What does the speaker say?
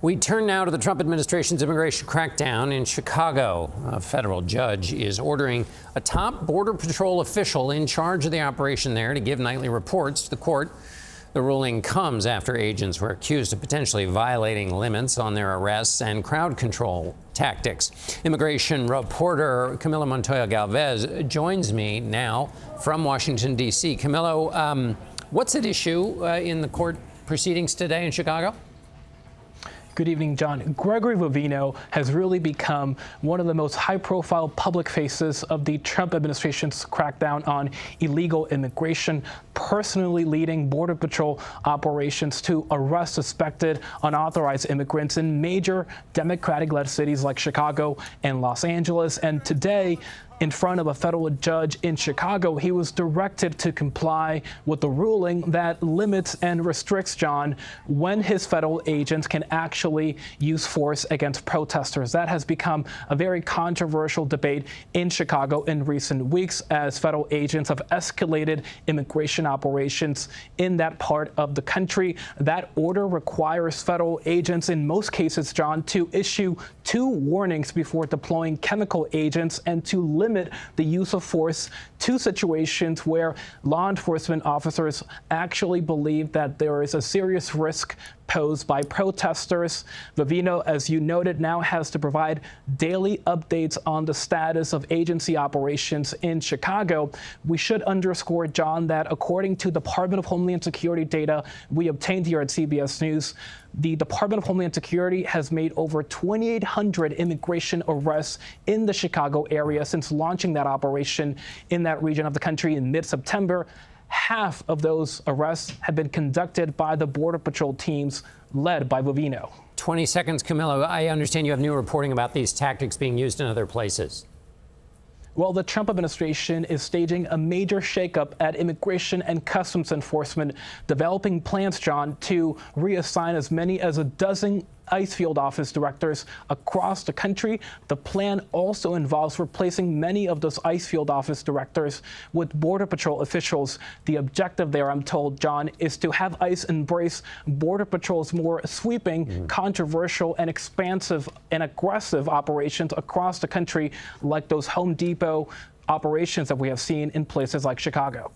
We turn now to the Trump administration's immigration crackdown in Chicago. A federal judge is ordering a top Border Patrol official in charge of the operation there to give nightly reports to the court. The ruling comes after agents were accused of potentially violating limits on their arrests and crowd control tactics. Immigration reporter Camilo Montoya-Galvez joins me now from Washington, D.C. Camilo, what's at issue in the court proceedings today in Chicago? Good evening, John. Gregory Vivino has really become one of the most high-profile public faces of the Trump administration's crackdown on illegal immigration, personally leading Border Patrol operations to arrest suspected unauthorized immigrants in major Democratic-led cities like Chicago and Los Angeles. And today, in front of a federal judge in Chicago, he was directed to comply with the ruling that limits and restricts, John, when his federal agents can actually use force against protesters. That has become a very controversial debate in Chicago in recent weeks as federal agents have escalated immigration operations in that part of the country. That order requires federal agents, in most cases, John, to issue 2 warnings before deploying chemical agents and to limit the use of force to situations where law enforcement officers actually believe that there is a serious risk posed by protesters. Vivino, as you noted, now has to provide daily updates on the status of agency operations in Chicago. We should underscore, John, that according to Department of Homeland Security data we obtained here at CBS News, the Department of Homeland Security has made over 2,800 immigration arrests in the Chicago area since launching that operation in that region of the country in mid-September. Half of those arrests have been conducted by the Border Patrol teams led by Vivino. 20 seconds, Camilo. I understand you have new reporting about these tactics being used in other places. Well, the Trump administration is staging a major shakeup at Immigration and Customs Enforcement, developing plans, John, to reassign as many as a dozen ICE field office directors across the country. The plan also involves replacing many of those ICE field office directors with Border Patrol officials. The objective there, I'm told, John, is to have ICE embrace Border Patrol's more sweeping, controversial, and expansive and aggressive operations across the country, like those Home Depot operations that we have seen in places like Chicago.